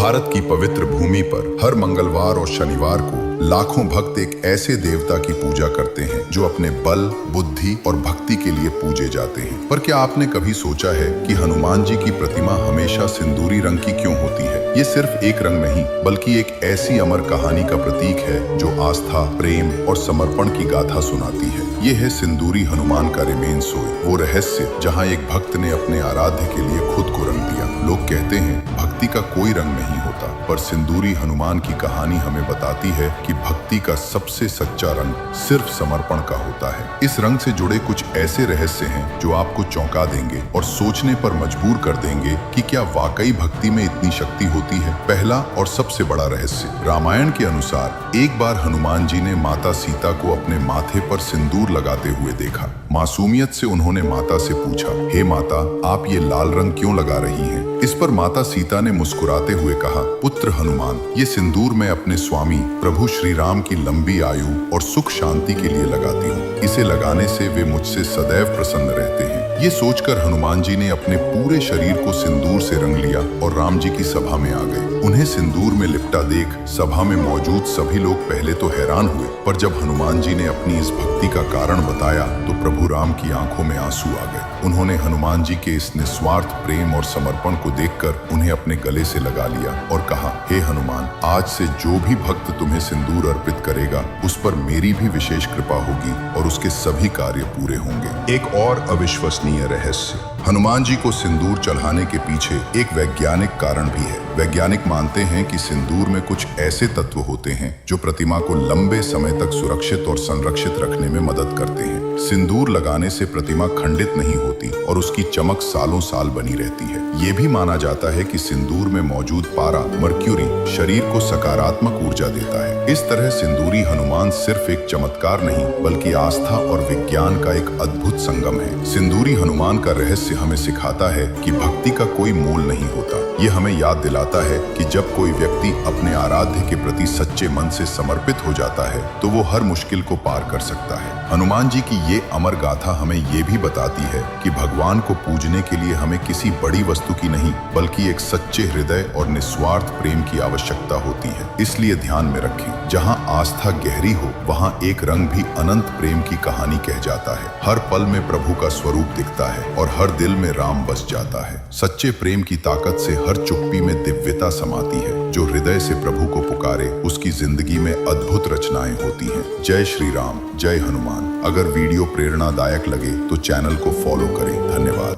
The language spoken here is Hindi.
भारत की पवित्र भूमि पर हर मंगलवार और शनिवार को लाखों भक्त एक ऐसे देवता की पूजा करते हैं जो अपने बल, बुद्धि और भक्ति के लिए पूजे जाते हैं। पर क्या आपने कभी सोचा है कि हनुमान जी की प्रतिमा हमेशा सिंदूरी रंग की क्यों होती है? ये सिर्फ एक रंग नहीं, बल्कि एक ऐसी अमर कहानी का प्रतीक है जो आस्था, प्रेम और समर्पण की गाथा सुनाती है। ये है सिंदूरी हनुमान का रेमेन सोय, वो रहस्य जहाँ एक भक्त ने अपने आराध्य के लिए खुद को रंग दिया। लोग कहते हैं भक्ति का कोई रंग नहीं होता, पर सिंदूरी हनुमान की कहानी हमें बताती है कि भक्ति का सबसे सच्चा रंग सिर्फ समर्पण का होता है। इस रंग से जुड़े कुछ ऐसे रहस्य हैं जो आपको चौंका देंगे और सोचने पर मजबूर कर देंगे कि क्या वाकई भक्ति में इतनी शक्ति होती है। पहला और सबसे बड़ा रहस्य, रामायण के अनुसार एक बार हनुमान जी ने माता सीता को अपने माथे पर सिंदूर लगाते हुए देखा। मासूमियत से उन्होंने माता से पूछा, हे माता, आप ये लाल रंग क्यों लगा रही हैं? इस पर माता सीता ने मुस्कुराते हुए कहा, पुत्र हनुमान, ये सिंदूर मैं अपने स्वामी प्रभु श्री राम की लंबी आयु और सुख शांति के लिए लगाती हूँ। इसे लगाने से वे मुझसे सदैव प्रसन्न रहते हैं। ये सोचकर हनुमान जी ने अपने पूरे शरीर को सिंदूर से रंग लिया और राम जी की सभा में आ गए। उन्हें सिंदूर में लिपटा देख सभा में मौजूद सभी लोग पहले तो हैरान हुए, पर जब हनुमान जी ने अपनी इस भक्ति का कारण बताया तो प्रभु राम की आंखों में आंसू आ गए। उन्होंने हनुमान जी के इस निस्वार्थ प्रेम और समर्पण को देखकर उन्हें अपने गले से लगा लिया और कहा, हे हनुमान, आज से जो भी भक्त तुम्हें सिंदूर अर्पित करेगा उस पर मेरी भी विशेष कृपा होगी और उसके सभी कार्य पूरे होंगे। एक और अविश्वसनीय रहस्य, हनुमान जी को सिंदूर चढ़ाने के पीछे एक वैज्ञानिक कारण भी है। वैज्ञानिक मानते हैं कि सिंदूर में कुछ ऐसे तत्व होते हैं जो प्रतिमा को लंबे समय तक सुरक्षित और संरक्षित रखने में मदद करते हैं। सिंदूर लगाने से प्रतिमा खंडित नहीं होती और उसकी चमक सालों साल बनी रहती है। ये भी माना जाता है कि सिंदूर में मौजूद पारा, मर्क्यूरी, शरीर को सकारात्मक ऊर्जा देता है। इस तरह सिंदूरी हनुमान सिर्फ एक चमत्कार नहीं, बल्कि आस्था और विज्ञान का एक अद्भुत संगम है। सिंदूरी हनुमान का रहस्य हमें सिखाता है कि भक्ति का कोई मोल नहीं होता। ये हमें याद दिलाता है कि जब कोई व्यक्ति अपने आराध्य के प्रति सच्चे मन से समर्पित हो जाता है तो वो हर मुश्किल को पार कर सकता है। हनुमान जी की ये अमर गाथा हमें ये भी बताती है कि भगवान को पूजने के लिए हमें किसी बड़ी वस्तु की नहीं, बल्कि एक सच्चे हृदय और निस्वार्थ प्रेम की आवश्यकता होती है। इसलिए ध्यान में रखें, जहाँ आस्था गहरी हो वहाँ एक रंग भी अनंत प्रेम की कहानी कह जाता है। हर पल में प्रभु का स्वरूप दिखता है और हर दिल में राम बस जाता है। सच्चे प्रेम की ताकत से हर चुप्पी में दिव्यता समाती है। जो हृदय से प्रभु को पुकारे उसकी जिंदगी में अद्भुत रचनाएं होती हैं। जय श्री राम, जय हनुमान। अगर वीडियो प्रेरणादायक लगे तो चैनल को फॉलो करें। धन्यवाद।